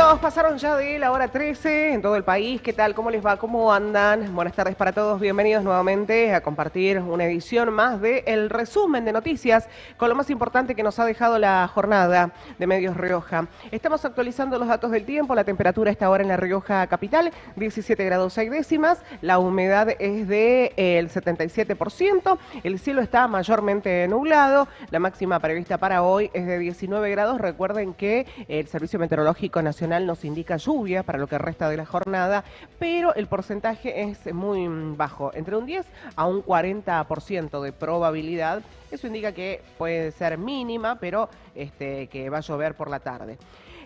minutos pasaron ya de la hora 13 en todo el país. ¿Qué tal? ¿Cómo les va? ¿Cómo andan? Buenas tardes para todos. Bienvenidos nuevamente a compartir una edición más de El Resumen de Noticias con lo más importante que nos ha dejado la jornada de Medios Rioja. Estamos actualizando los datos del tiempo. La temperatura está ahora en La Rioja capital, 17 grados 6 décimas. La humedad es del 77%. El cielo está mayormente nublado. La máxima prevista para hoy es de 19 grados. Recuerden que el Servicio Meteorológico Nacional nos indica lluvia para lo que resta de la jornada, pero el porcentaje es muy bajo, entre un 10 a un 40% de probabilidad. Eso indica que puede ser mínima, pero que va a llover por la tarde.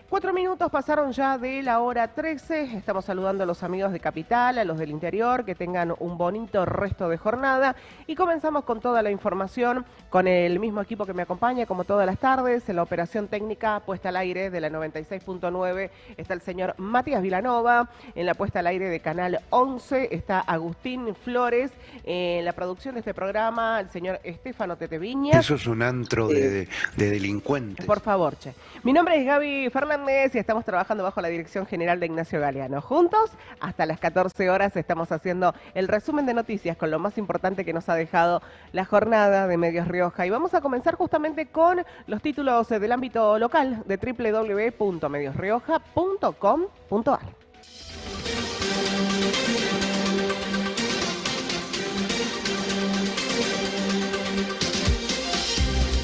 4 minutos pasaron ya de la hora 13. Estamos saludando a los amigos de Capital, a los del interior, que tengan un bonito resto de jornada. Y comenzamos con toda la información, con el mismo equipo que me acompaña, como todas las tardes. En la operación técnica puesta al aire de la 96.9 está el señor Matías Vilanova. En la puesta al aire de Canal 11 está Agustín Flores. En la producción de este programa, el señor Estefano Teteviña. Eso es un antro de delincuentes. Por favor, che. Mi nombre es Gaby Fernández y estamos trabajando bajo la dirección general de Ignacio Galeano. Juntos, hasta las 14 horas, estamos haciendo el resumen de noticias con lo más importante que nos ha dejado la jornada de Medios Rioja. Y vamos a comenzar justamente con los títulos del ámbito local de www.mediosrioja.com.ar.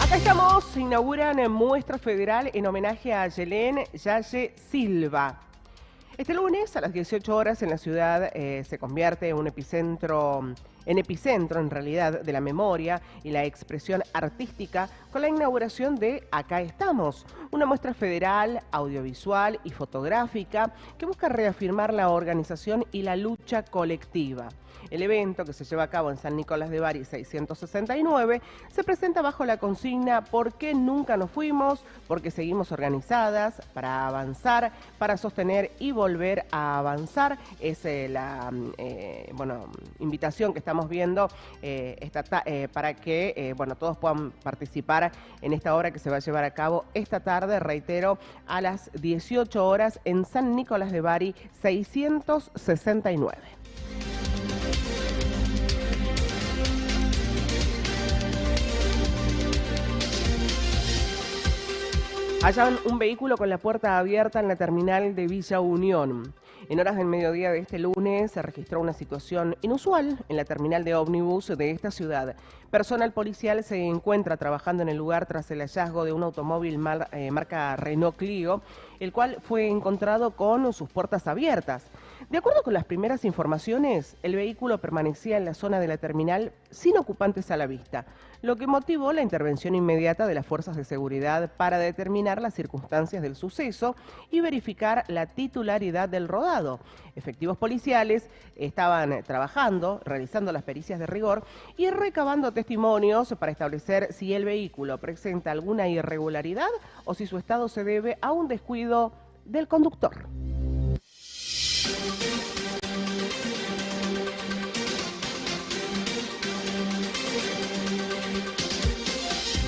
Acá estamos, inauguran muestra federal en homenaje a Yelén Yaye Silva. Este lunes a las 18 horas en la ciudad se convierte en un epicentro en realidad de la memoria y la expresión artística con la inauguración de Acá Estamos, una muestra federal, audiovisual y fotográfica que busca reafirmar la organización y la lucha colectiva. El evento, que se lleva a cabo en San Nicolás de Bari 669, se presenta bajo la consigna ¿Por qué nunca nos fuimos? Porque seguimos organizadas, para avanzar, para sostener y volver a avanzar. Es la invitación que estamos viendo para que todos puedan participar en esta obra que se va a llevar a cabo esta tarde, reitero, a las 18 horas en San Nicolás de Bari 669. Hallan un vehículo con la puerta abierta en la terminal de Villa Unión. En horas del mediodía de este lunes se registró una situación inusual en la terminal de ómnibus de esta ciudad. Personal policial se encuentra trabajando en el lugar tras el hallazgo de un automóvil marca Renault Clio, el cual fue encontrado con sus puertas abiertas. De acuerdo con las primeras informaciones, el vehículo permanecía en la zona de la terminal sin ocupantes a la vista, lo que motivó la intervención inmediata de las fuerzas de seguridad para determinar las circunstancias del suceso y verificar la titularidad del rodado. Efectivos policiales estaban trabajando, realizando las pericias de rigor y recabando testimonios para establecer si el vehículo presenta alguna irregularidad o si su estado se debe a un descuido del conductor.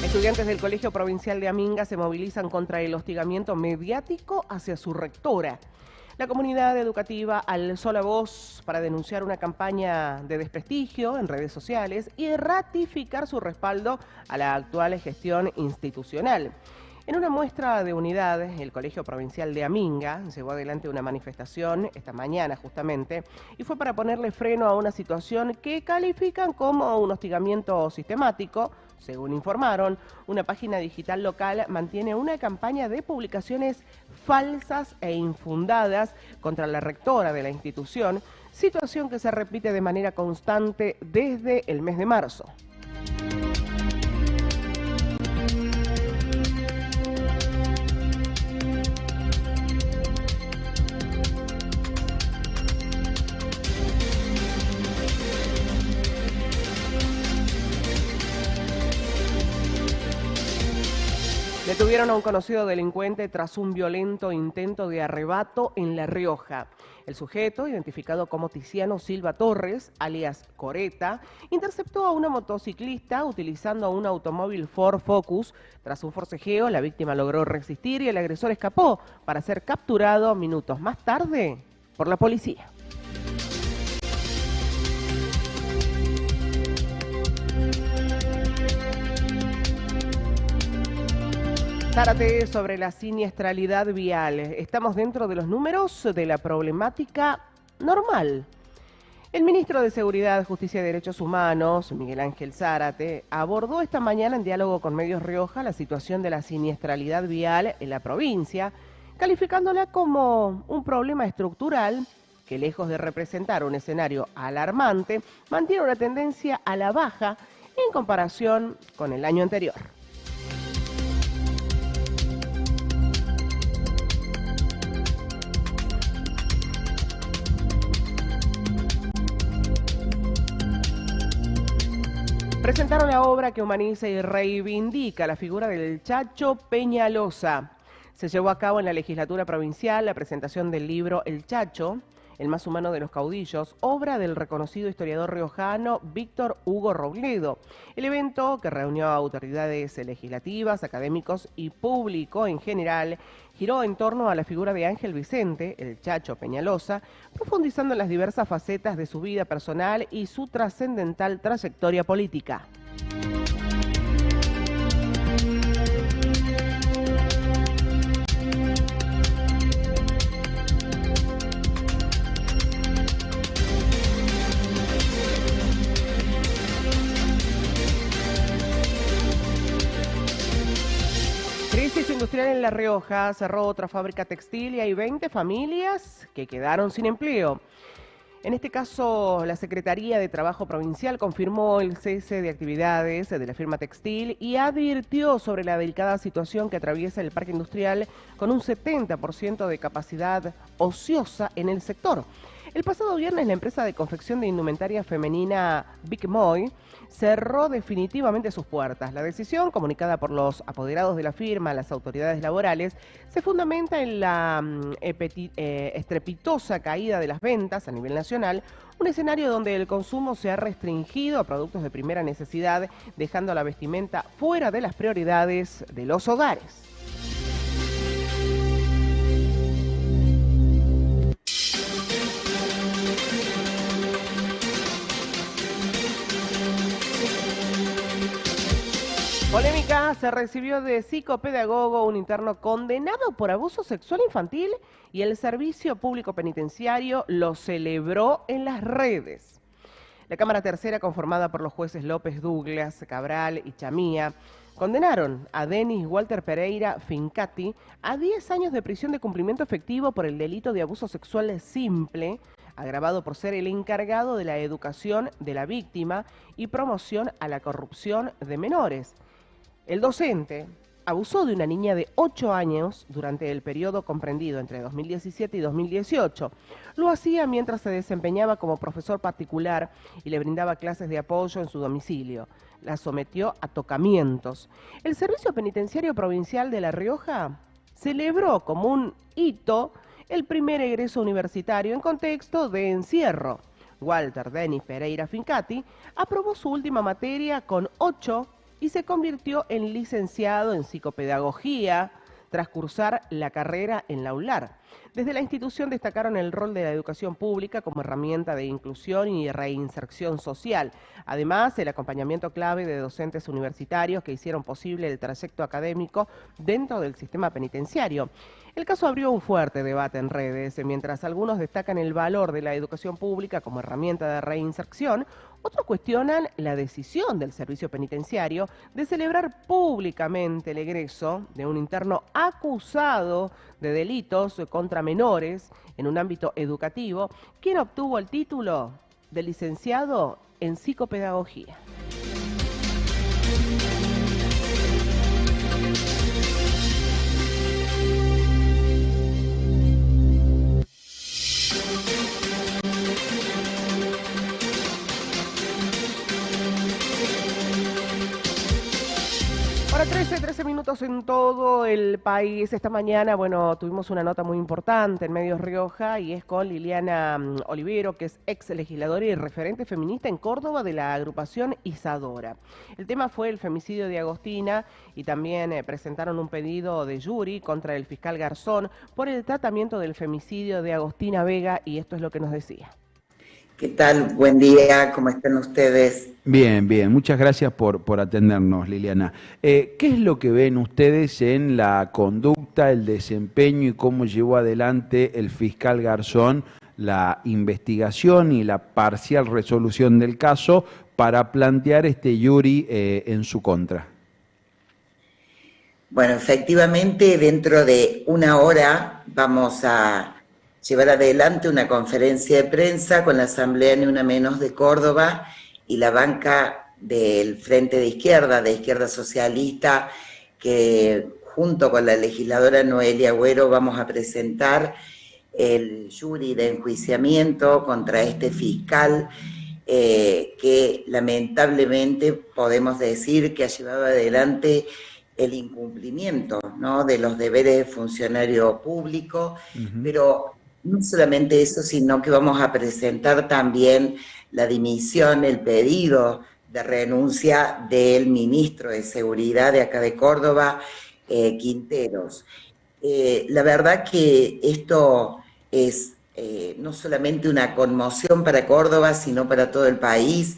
Estudiantes del Colegio Provincial de Aminga se movilizan contra el hostigamiento mediático hacia su rectora. La comunidad educativa alzó la voz para denunciar una campaña de desprestigio en redes sociales y ratificar su respaldo a la actual gestión institucional. En una muestra de unidad, el Colegio Provincial de Aminga llevó adelante una manifestación esta mañana justamente y fue para ponerle freno a una situación que califican como un hostigamiento sistemático. Según informaron, una página digital local mantiene una campaña de publicaciones falsas e infundadas contra la rectora de la institución, situación que se repite de manera constante desde el mes de marzo. Detuvieron a un conocido delincuente tras un violento intento de arrebato en La Rioja. El sujeto, identificado como Tiziano Silva Torres, alias Coreta, interceptó a una motociclista utilizando un automóvil Ford Focus. Tras un forcejeo, la víctima logró resistir y el agresor escapó para ser capturado minutos más tarde por la policía. Zárate sobre la siniestralidad vial. Estamos dentro de los números de la problemática normal. El ministro de Seguridad, Justicia y Derechos Humanos, Miguel Ángel Zárate, abordó esta mañana en diálogo con Medios Rioja la situación de la siniestralidad vial en la provincia, calificándola como un problema estructural que, lejos de representar un escenario alarmante, mantiene una tendencia a la baja en comparación con el año anterior. Presentaron la obra que humaniza y reivindica la figura del Chacho Peñalosa. Se llevó a cabo en la legislatura provincial la presentación del libro El Chacho, el más humano de los caudillos, obra del reconocido historiador riojano Víctor Hugo Robledo. El evento, que reunió a autoridades legislativas, académicos y público en general, giró en torno a la figura de Ángel Vicente, el Chacho Peñalosa, profundizando en las diversas facetas de su vida personal y su trascendental trayectoria política. Crisis industrial en La Rioja, cerró otra fábrica textil y hay 20 familias que quedaron sin empleo. En este caso, la Secretaría de Trabajo Provincial confirmó el cese de actividades de la firma textil y advirtió sobre la delicada situación que atraviesa el parque industrial con un 70% de capacidad ociosa en el sector. El pasado viernes, la empresa de confección de indumentaria femenina Big Moy cerró definitivamente sus puertas. La decisión, comunicada por los apoderados de la firma a las autoridades laborales, se fundamenta en la estrepitosa caída de las ventas a nivel nacional, un escenario donde el consumo se ha restringido a productos de primera necesidad, dejando a la vestimenta fuera de las prioridades de los hogares. Polémica, se recibió de psicopedagogo un interno condenado por abuso sexual infantil y el Servicio Público Penitenciario lo celebró en las redes. La Cámara Tercera, conformada por los jueces López Douglas, Cabral y Chamía, condenaron a Denis Walter Pereira Fincati a 10 años de prisión de cumplimiento efectivo por el delito de abuso sexual simple, agravado por ser el encargado de la educación de la víctima y promoción a la corrupción de menores. El docente abusó de una niña de 8 años durante el periodo comprendido entre 2017 y 2018. Lo hacía mientras se desempeñaba como profesor particular y le brindaba clases de apoyo en su domicilio. La sometió a tocamientos. El Servicio Penitenciario Provincial de La Rioja celebró como un hito el primer egreso universitario en contexto de encierro. Walter Denis Pereira Fincati aprobó su última materia con 8 y se convirtió en licenciado en psicopedagogía tras cursar la carrera en la ULAR. Desde la institución destacaron el rol de la educación pública como herramienta de inclusión y reinserción social. Además, el acompañamiento clave de docentes universitarios que hicieron posible el trayecto académico dentro del sistema penitenciario. El caso abrió un fuerte debate en redes, mientras algunos destacan el valor de la educación pública como herramienta de reinserción, otros cuestionan la decisión del servicio penitenciario de celebrar públicamente el egreso de un interno acusado de delitos contra menores en un ámbito educativo, quien obtuvo el título de licenciado en psicopedagogía. Ahora 13 minutos en todo el país. Esta mañana, bueno, tuvimos una nota muy importante en Medios Rioja y es con Liliana Olivero, que es ex legisladora y referente feminista en Córdoba de la agrupación Isadora. El tema fue el femicidio de Agostina y también presentaron un pedido de jury contra el fiscal Garzón por el tratamiento del femicidio de Agostina Vega y esto es lo que nos decía. ¿Qué tal? Buen día, ¿cómo están ustedes? Bien, bien, muchas gracias por atendernos, Liliana. ¿Qué es lo que ven ustedes en la conducta, el desempeño y cómo llevó adelante el fiscal Garzón la investigación y la parcial resolución del caso para plantear este jury en su contra? Bueno, efectivamente, dentro de una hora vamos a llevar adelante una conferencia de prensa con la Asamblea Ni Una Menos de Córdoba y la banca del Frente de Izquierda Socialista, que junto con la legisladora Noelia Agüero vamos a presentar el jury de enjuiciamiento contra este fiscal que lamentablemente podemos decir que ha llevado adelante el incumplimiento, ¿no?, de los deberes de funcionario público, pero no solamente eso, sino que vamos a presentar también la dimisión, el pedido de renuncia del ministro de Seguridad de acá de Córdoba, Quinteros. La verdad que esto es no solamente una conmoción para Córdoba, sino para todo el país.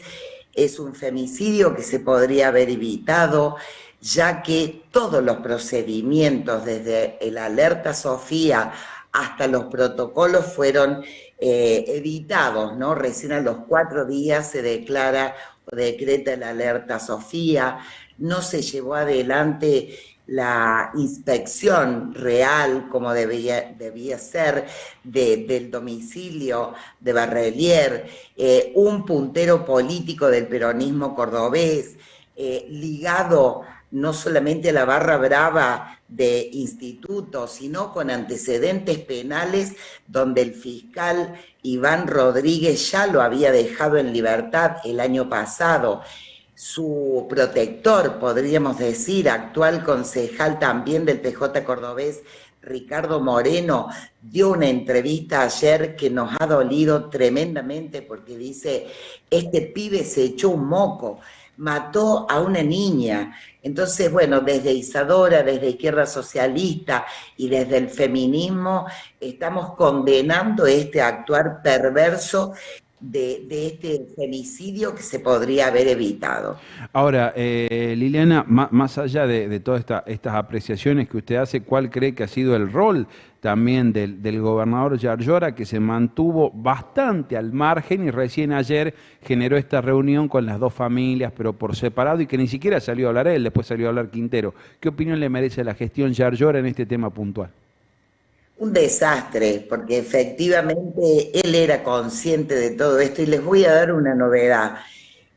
Es un femicidio que se podría haber evitado, ya que todos los procedimientos, desde el alerta Sofía hasta los protocolos, fueron evitados, ¿no? Recién a los 4 días se declara o decreta el alerta Sofía, no se llevó adelante la inspección real como debía ser del domicilio de Barrelier, un puntero político del peronismo cordobés, ligado no solamente a la barra brava de institutos, sino con antecedentes penales donde el fiscal Iván Rodríguez ya lo había dejado en libertad el año pasado. Su protector, podríamos decir, actual concejal también del PJ cordobés, Ricardo Moreno, dio una entrevista ayer que nos ha dolido tremendamente porque dice, este pibe se echó un moco, mató a una niña. Entonces, bueno, desde Isadora, desde Izquierda Socialista y desde el feminismo, estamos condenando este actuar perverso de este femicidio que se podría haber evitado. Ahora, Liliana, más allá de todas estas apreciaciones que usted hace, ¿cuál cree que ha sido el rol también del gobernador Yarlora, que se mantuvo bastante al margen y recién ayer generó esta reunión con las dos familias, pero por separado, y que ni siquiera salió a hablar él, después salió a hablar Quintero? ¿Qué opinión le merece la gestión Yarlora en este tema puntual? Un desastre, porque efectivamente él era consciente de todo esto, y les voy a dar una novedad.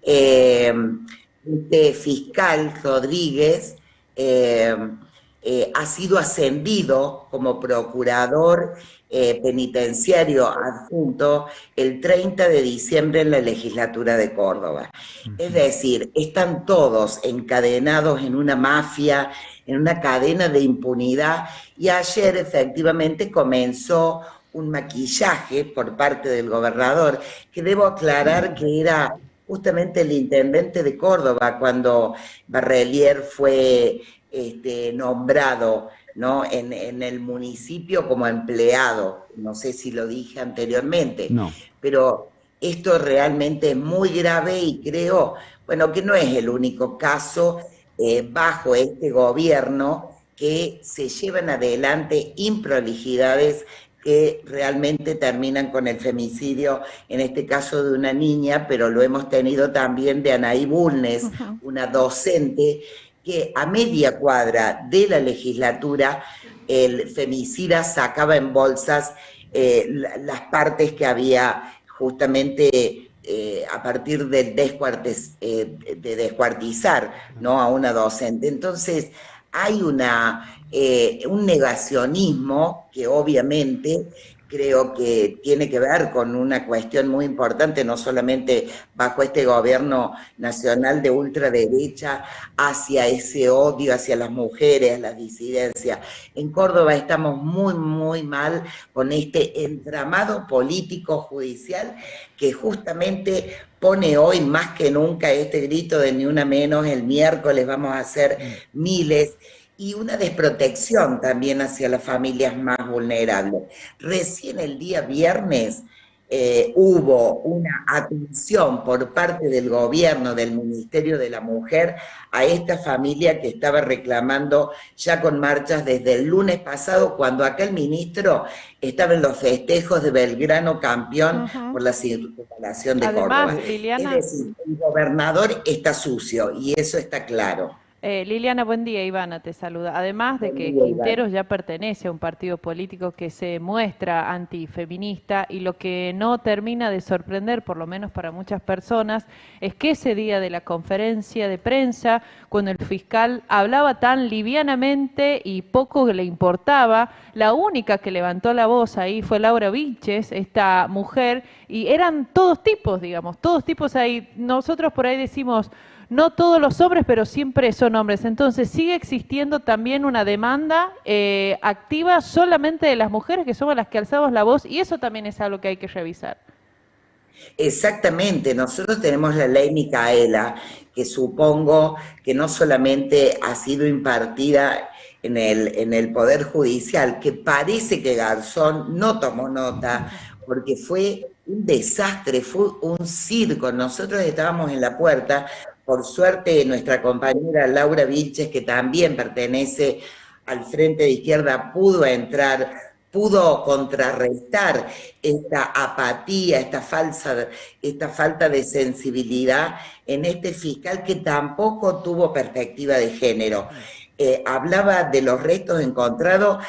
Este fiscal Rodríguez ha sido ascendido como procurador penitenciario adjunto el 30 de diciembre en la legislatura de Córdoba. Es decir, están todos encadenados en una mafia, en una cadena de impunidad, y ayer efectivamente comenzó un maquillaje por parte del gobernador, que debo aclarar que era justamente el intendente de Córdoba cuando Barrelier fue nombrado, ¿no?, en el municipio como empleado. No sé si lo dije anteriormente, no, pero esto realmente es muy grave y creo, bueno, que no es el único caso bajo este gobierno que se llevan adelante improlijidades que realmente terminan con el femicidio, en este caso de una niña, pero lo hemos tenido también de Anaí Bulnes, una docente que a media cuadra de la legislatura el femicida sacaba en bolsas las partes que había justamente a partir del de descuartizar, ¿no?, a una docente. Entonces hay un negacionismo que obviamente creo que tiene que ver con una cuestión muy importante, no solamente bajo este gobierno nacional de ultraderecha, hacia ese odio hacia las mujeres, las disidencias. En Córdoba estamos muy, muy mal con este entramado político judicial que justamente pone hoy más que nunca este grito de ni una menos, el miércoles vamos a hacer miles, y una desprotección también hacia las familias más vulnerables. Recién el día viernes hubo una atención por parte del gobierno, del Ministerio de la Mujer, a esta familia que estaba reclamando ya con marchas desde el lunes pasado, cuando acá el ministro estaba en los festejos de Belgrano campeón por la circunvalación de Además, Córdoba. Liliana, Es decir, el gobernador está sucio y eso está claro. Liliana, buen día, Ivana te saluda. Además de que Quinteros ya pertenece a un partido político que se muestra antifeminista, y lo que no termina de sorprender, por lo menos para muchas personas, es que ese día de la conferencia de prensa, cuando el fiscal hablaba tan livianamente y poco le importaba, la única que levantó la voz ahí fue Laura Vilches, esta mujer, y eran todos tipos, digamos, todos tipos ahí. Nosotros por ahí decimos, no todos los hombres, pero siempre son hombres. Entonces sigue existiendo también una demanda activa solamente de las mujeres, que somos las que alzamos la voz, y eso también es algo que hay que revisar. Exactamente, nosotros tenemos la ley Micaela, que supongo que no solamente ha sido impartida en el Poder Judicial, que parece que Garzón no tomó nota, porque fue un desastre, fue un circo. Nosotros estábamos en la puerta. Por suerte, nuestra compañera Laura Vilches, que también pertenece al Frente de Izquierda, pudo entrar, pudo contrarrestar esta apatía, esta falta de sensibilidad en este fiscal que tampoco tuvo perspectiva de género. Hablaba de los restos encontrados,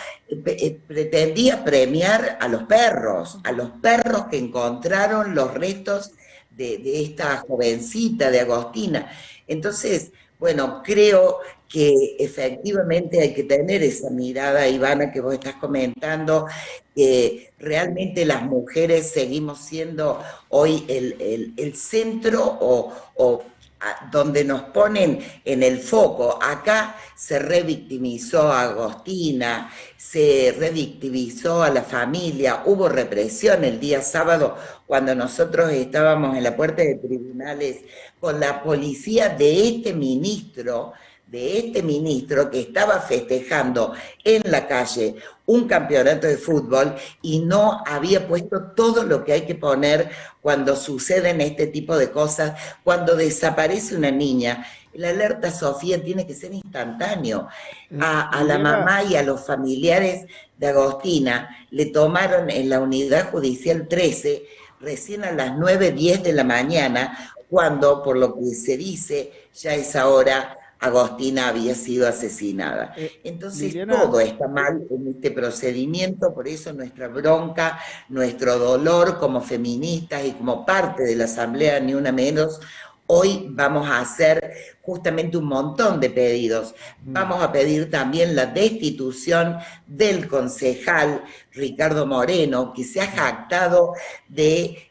pretendía premiar a los perros que encontraron los restos de esta jovencita, de Agostina. Entonces, bueno, creo que efectivamente hay que tener esa mirada, Ivana, que vos estás comentando, que realmente las mujeres seguimos siendo hoy el centro o donde nos ponen en el foco. Acá se revictimizó a Agostina, se revictimizó a la familia, hubo represión el día sábado cuando nosotros estábamos en la puerta de tribunales con la policía de este ministro que estaba festejando en la calle un campeonato de fútbol y no había puesto todo lo que hay que poner cuando suceden este tipo de cosas, cuando desaparece una niña. La alerta Sofía tiene que ser instantáneo. A la mamá y a los familiares de Agostina le tomaron en la unidad judicial 13 recién a las 9:10 de la mañana, cuando, por lo que se dice, ya a esa hora Agostina había sido asesinada. Entonces, Liliana, todo está mal en este procedimiento, por eso nuestra bronca, nuestro dolor como feministas y como parte de la Asamblea Ni Una Menos. Hoy vamos a hacer justamente un montón de pedidos. Vamos a pedir también la destitución del concejal Ricardo Moreno, que se ha jactado de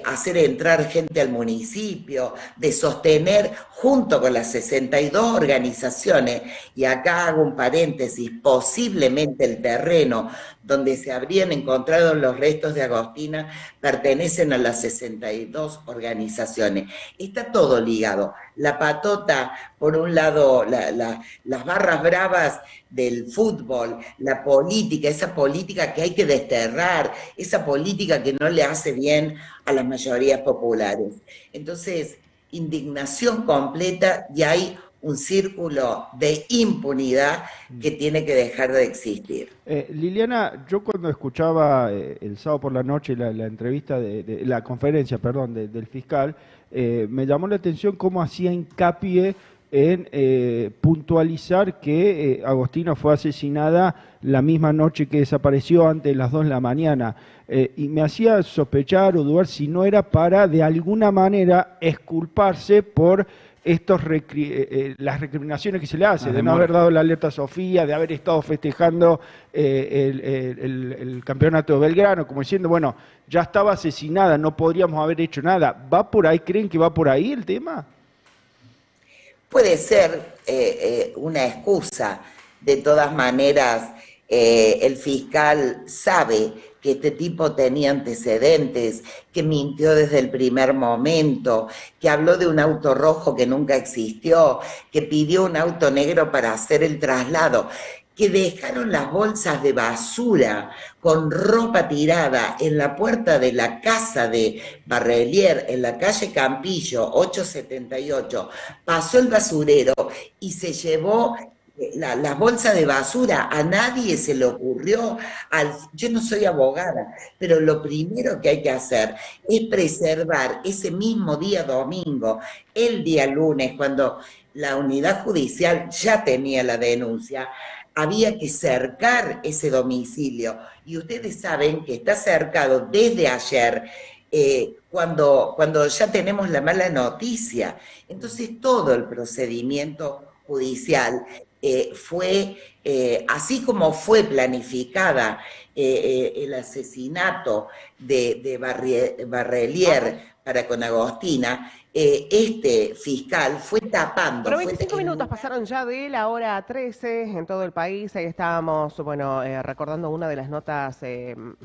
hacer entrar gente al municipio, de sostener junto con las 62 organizaciones, y acá hago un paréntesis, posiblemente el terreno donde se habrían encontrado los restos de Agostina pertenecen a las 62 organizaciones. Está todo ligado. La patota, por un lado, las barras bravas del fútbol, la política, esa política que hay que desterrar, esa política que no le hace bien a las mayorías populares. Entonces, indignación completa, y hay un círculo de impunidad que tiene que dejar de existir. Liliana, yo cuando escuchaba el sábado por la noche la entrevista, la conferencia, perdón, del fiscal, me llamó la atención cómo hacía hincapié en puntualizar que Agostina fue asesinada la misma noche que desapareció, antes de las 2 de la mañana. Y me hacía sospechar o dudar si no era para, de alguna manera, exculparse por las recriminaciones que se le hace, de no haber dado la alerta a Sofía, de haber estado festejando el campeonato de Belgrano, como diciendo, bueno, ya estaba asesinada, no podríamos haber hecho nada. ¿Va por ahí? ¿Creen que va por ahí el tema? Puede ser una excusa. De todas maneras, el fiscal sabe que este tipo tenía antecedentes, que mintió desde el primer momento, que habló de un auto rojo que nunca existió, que pidió un auto negro para hacer el traslado, que dejaron las bolsas de basura con ropa tirada en la puerta de la casa de Barrelier, en la calle Campillo, 878. Pasó el basurero y se llevó las bolsas de basura. A nadie se le ocurrió, yo no soy abogada, pero lo primero que hay que hacer es preservar ese mismo día domingo, el día lunes, cuando la unidad judicial ya tenía la denuncia, había que cercar ese domicilio. Y ustedes saben que está cercado desde ayer, cuando ya tenemos la mala noticia. Entonces todo el procedimiento judicial fue, así como fue planificada el asesinato de Barrelier para con Agostina, este fiscal fue tapando. Pero 25 minutos pasaron ya de la hora 13 en todo el país. Ahí estábamos, bueno, recordando una de las notas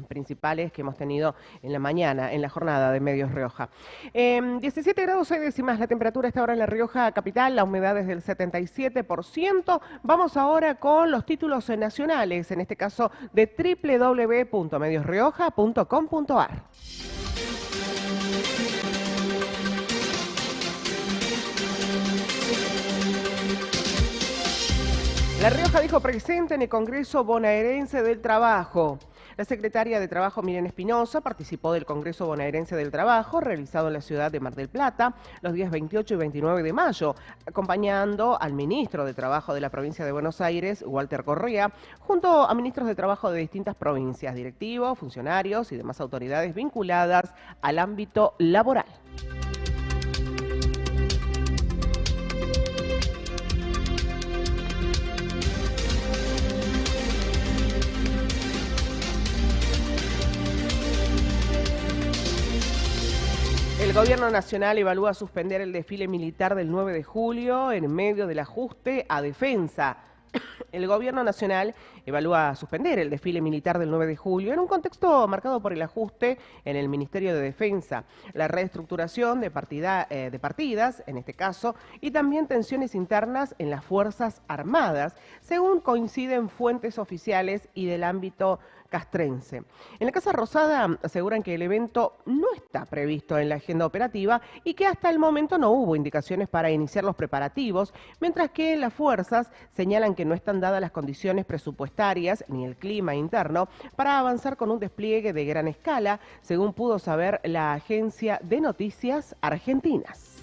principales que hemos tenido en la mañana, en la jornada de Medios Rioja. 17 grados 6 décimas la temperatura a esta hora en La Rioja capital, la humedad es del 77%. Vamos ahora con los títulos nacionales, en este caso de www.mediosrioja.com.ar. La Rioja dijo presente en el Congreso Bonaerense del Trabajo. La secretaria de Trabajo, Miriam Espinosa, participó del Congreso Bonaerense del Trabajo, realizado en la ciudad de Mar del Plata, los días 28 y 29 de mayo, acompañando al ministro de Trabajo de la provincia de Buenos Aires, Walter Correa, junto a ministros de Trabajo de distintas provincias, directivos, funcionarios y demás autoridades vinculadas al ámbito laboral. El Gobierno Nacional evalúa suspender el desfile militar del 9 de julio en medio del ajuste a defensa. El Gobierno Nacional evalúa suspender el desfile militar del 9 de julio en un contexto marcado por el ajuste en el Ministerio de Defensa, la reestructuración de partidas, en este caso, y también tensiones internas en las Fuerzas Armadas, según coinciden fuentes oficiales y del ámbito castrense. En la Casa Rosada aseguran que el evento no está previsto en la agenda operativa y que hasta el momento no hubo indicaciones para iniciar los preparativos, mientras que las fuerzas señalan que no están dadas las condiciones presupuestarias ni el clima interno para avanzar con un despliegue de gran escala, según pudo saber la agencia de noticias argentinas.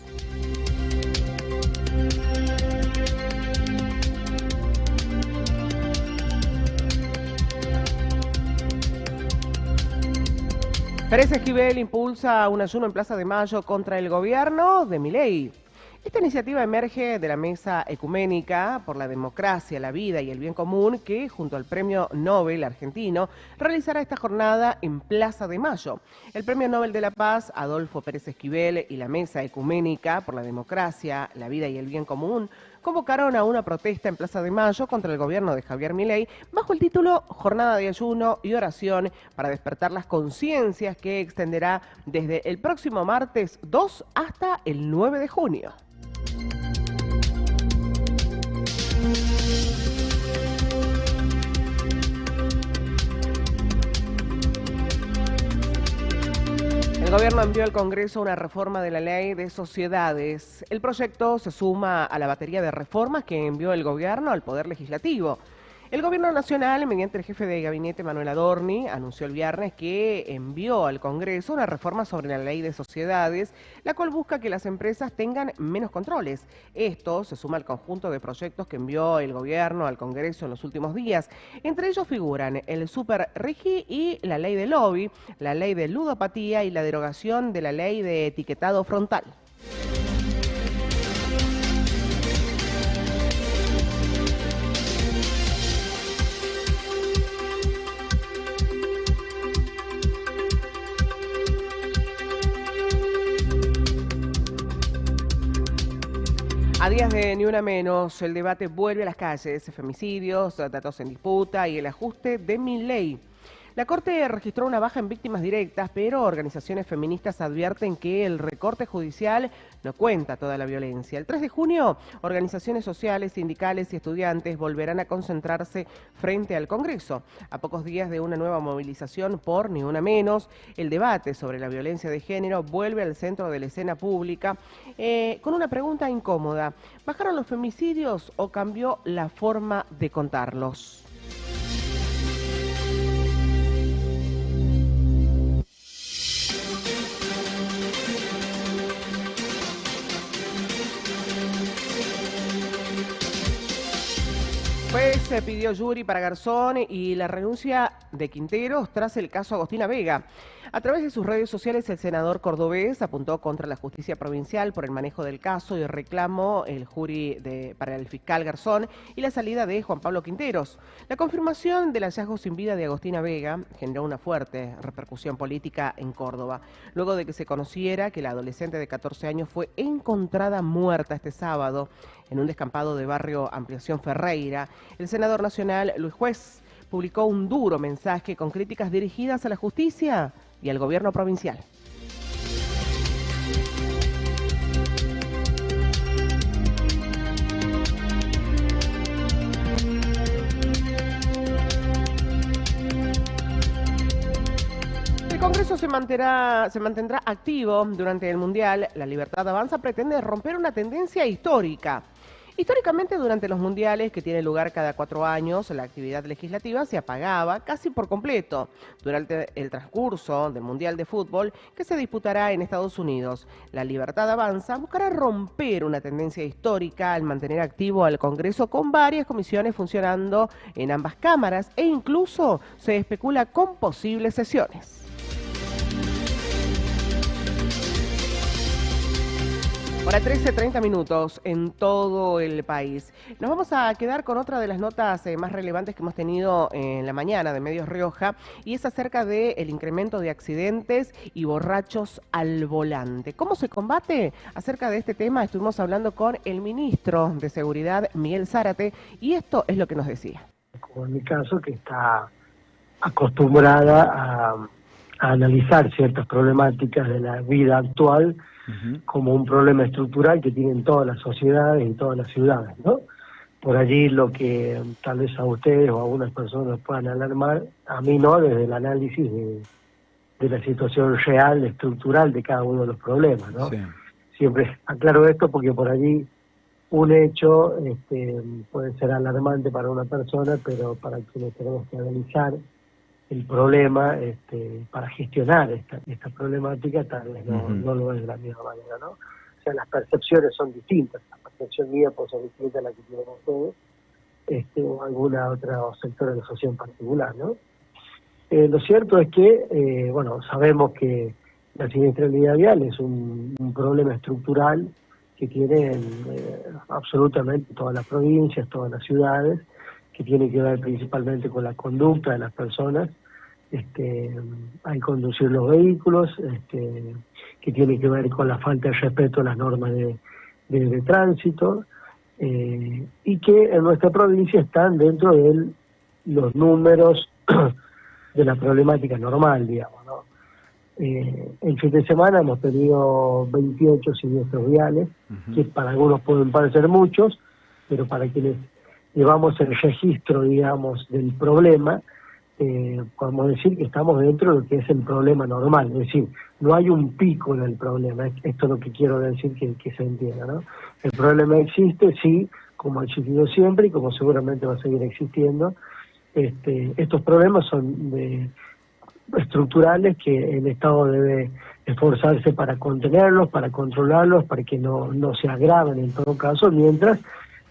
Pérez Esquivel impulsa un ayuno en Plaza de Mayo contra el gobierno de Milei. Esta iniciativa emerge de la Mesa Ecuménica por la Democracia, la Vida y el Bien Común, que, junto al Premio Nobel argentino, realizará esta jornada en Plaza de Mayo. El Premio Nobel de la Paz, Adolfo Pérez Esquivel, y la Mesa Ecuménica por la Democracia, la Vida y el Bien Común convocaron a una protesta en Plaza de Mayo contra el gobierno de Javier Milei bajo el título Jornada de Ayuno y Oración para despertar las conciencias, que extenderá desde el próximo martes 2 hasta el 9 de junio. El gobierno envió al Congreso una reforma de la ley de sociedades. El proyecto se suma a la batería de reformas que envió el gobierno al Poder Legislativo. El Gobierno Nacional, mediante el jefe de gabinete Manuel Adorni, anunció el viernes que envió al Congreso una reforma sobre la ley de sociedades, la cual busca que las empresas tengan menos controles. Esto se suma al conjunto de proyectos que envió el Gobierno al Congreso en los últimos días. Entre ellos figuran el Super Rigi y la ley de lobby, la ley de ludopatía y la derogación de la ley de etiquetado frontal. A días de Ni Una Menos, el debate vuelve a las calles, femicidios, datos en disputa y el ajuste de Milei. La Corte registró una baja en víctimas directas, pero organizaciones feministas advierten que el recorte judicial no cuenta toda la violencia. El 3 de junio, organizaciones sociales, sindicales y estudiantes volverán a concentrarse frente al Congreso. A pocos días de una nueva movilización por Ni Una Menos, el debate sobre la violencia de género vuelve al centro de la escena pública con una pregunta incómoda. ¿Bajaron los femicidios o cambió la forma de contarlos? Pues se pidió jury para Garzón y la renuncia de Quinteros tras el caso Agostina Vega. A través de sus redes sociales, el senador cordobés apuntó contra la justicia provincial por el manejo del caso y reclamó el jury para el fiscal Garzón y la salida de Juan Pablo Quinteros. La confirmación del hallazgo sin vida de Agostina Vega generó una fuerte repercusión política en Córdoba, luego de que se conociera que la adolescente de 14 años fue encontrada muerta este sábado en un descampado de barrio Ampliación Ferreira. El senador nacional Luis Juez publicó un duro mensaje con críticas dirigidas a la justicia y al gobierno provincial. El Congreso se mantendrá activo durante el Mundial. La Libertad Avanza pretende romper una tendencia histórica. Históricamente, durante los mundiales, que tienen lugar cada 4 años, la actividad legislativa se apagaba casi por completo durante el transcurso del Mundial de Fútbol que se disputará en Estados Unidos. La Libertad Avanza buscará romper una tendencia histórica al mantener activo al Congreso con varias comisiones funcionando en ambas cámaras e incluso se especula con posibles sesiones. Hora 13:30 minutos en todo el país. Nos vamos a quedar con otra de las notas más relevantes que hemos tenido en la mañana de Medios Rioja y es acerca del incremento de accidentes y borrachos al volante. ¿Cómo se combate? Acerca de este tema estuvimos hablando con el ministro de Seguridad, Miguel Zárate, y esto es lo que nos decía. Como en mi caso, que está acostumbrada a analizar ciertas problemáticas de la vida actual como un problema estructural que tienen todas las sociedades y todas las ciudades, ¿no? Por allí lo que tal vez a ustedes o a algunas personas puedan alarmar, a mí no, desde el análisis de la situación real, estructural de cada uno de los problemas, ¿no? Sí. Siempre aclaro esto porque por allí un hecho puede ser alarmante para una persona, pero para quienes tenemos que analizar el problema para gestionar esta problemática tal vez no lo es de la misma manera, ¿no? O sea, las percepciones son distintas, la percepción mía puede ser distinta a la que tienen ustedes, o alguna otra sector de la sociedad en particular, ¿no? Lo cierto es que, sabemos que la siniestralidad vial es un problema estructural que tienen absolutamente todas las provincias, todas las ciudades, que tiene que ver principalmente con la conducta de las personas al conducir los vehículos, que tiene que ver con la falta de respeto a las normas de tránsito, y que en nuestra provincia están dentro de los números de la problemática normal, digamos, ¿no? El fin de semana hemos tenido 28 siniestros viales, que para algunos pueden parecer muchos, pero para quienes llevamos el registro, digamos, del problema, podemos decir que estamos dentro de lo que es el problema normal, es decir, no hay un pico en el problema, esto es lo que quiero decir que se entienda, ¿no? El problema existe, sí, como ha existido siempre y como seguramente va a seguir existiendo. Estos problemas son estructurales que el Estado debe esforzarse para contenerlos, para controlarlos, para que no se agraven en todo caso, mientras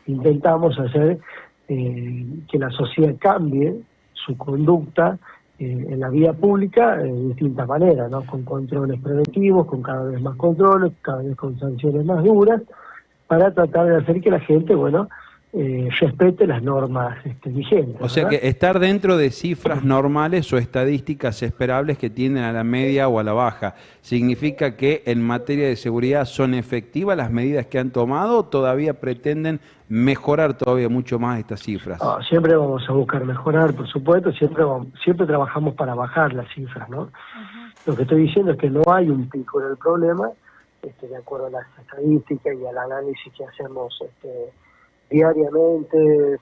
intentamos hacer que la sociedad cambie su conducta en la vía pública de distintas maneras, ¿no? Con controles preventivos, con cada vez más controles, cada vez con sanciones más duras, para tratar de hacer que la gente, respete las normas vigentes. O sea ¿verdad? que estar dentro de cifras normales o estadísticas esperables que tienden a la media o a la baja, ¿significa que en materia de seguridad son efectivas las medidas que han tomado o todavía pretenden mejorar todavía mucho más estas cifras? No, siempre vamos a buscar mejorar, por supuesto, siempre trabajamos para bajar las cifras, ¿no? Lo que estoy diciendo es que no hay un pico en el problema, de acuerdo a las estadísticas y al análisis que hacemos diariamente,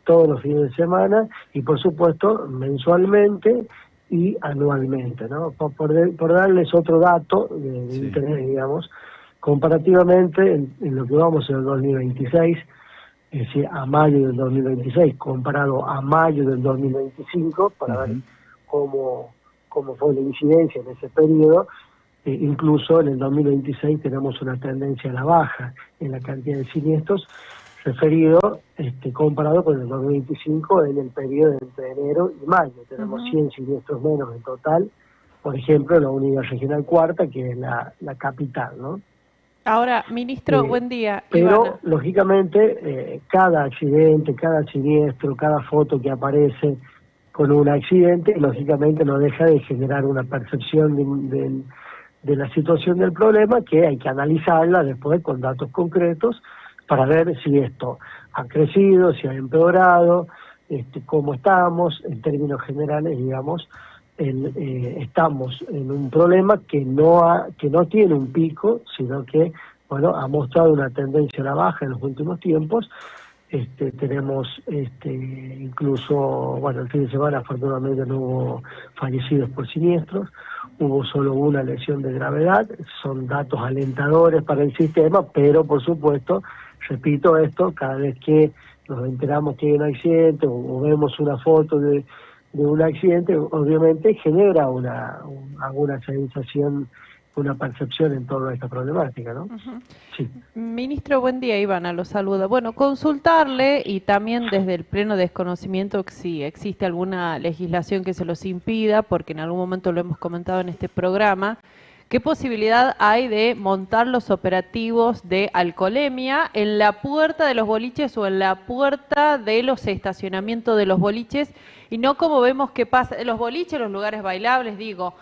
todos los fines de semana y por supuesto mensualmente y anualmente, ¿no? Por darles otro dato de Sí. interés, digamos, comparativamente en lo que vamos en el 2026, es decir, a mayo del 2026 comparado a mayo del 2025, para ver cómo fue la incidencia en ese periodo. Incluso en el 2026 tenemos una tendencia a la baja en la cantidad de siniestros referido, comparado con el 2025 en el periodo entre enero y mayo. Tenemos 100 siniestros menos en total, por ejemplo, en la unidad regional cuarta, que es la capital, ¿no? Ahora, ministro, buen día. Pero, Ivana. lógicamente, cada accidente, cada siniestro, cada foto que aparece con un accidente, lógicamente no deja de generar una percepción de la situación del problema, que hay que analizarla después con datos concretos para ver si esto ha crecido, si ha empeorado, cómo estamos, en términos generales, digamos, estamos en un problema que no tiene un pico, sino que, bueno, ha mostrado una tendencia a la baja en los últimos tiempos. Tenemos incluso, bueno, el fin de semana afortunadamente no hubo fallecidos por siniestros, hubo solo una lesión de gravedad, son datos alentadores para el sistema, pero por supuesto, repito esto, cada vez que nos enteramos que hay un accidente o vemos una foto de un accidente, obviamente genera alguna sensación, una percepción en torno a esta problemática, ¿no? Sí. Ministro, buen día, Ivana, lo saluda. Bueno, consultarle y también desde el pleno desconocimiento si existe alguna legislación que se los impida, porque en algún momento lo hemos comentado en este programa, ¿qué posibilidad hay de montar los operativos de alcoholemia en la puerta de los boliches o en la puerta de los estacionamientos de los boliches? Y no como vemos que pasa en los boliches, los lugares bailables, digo,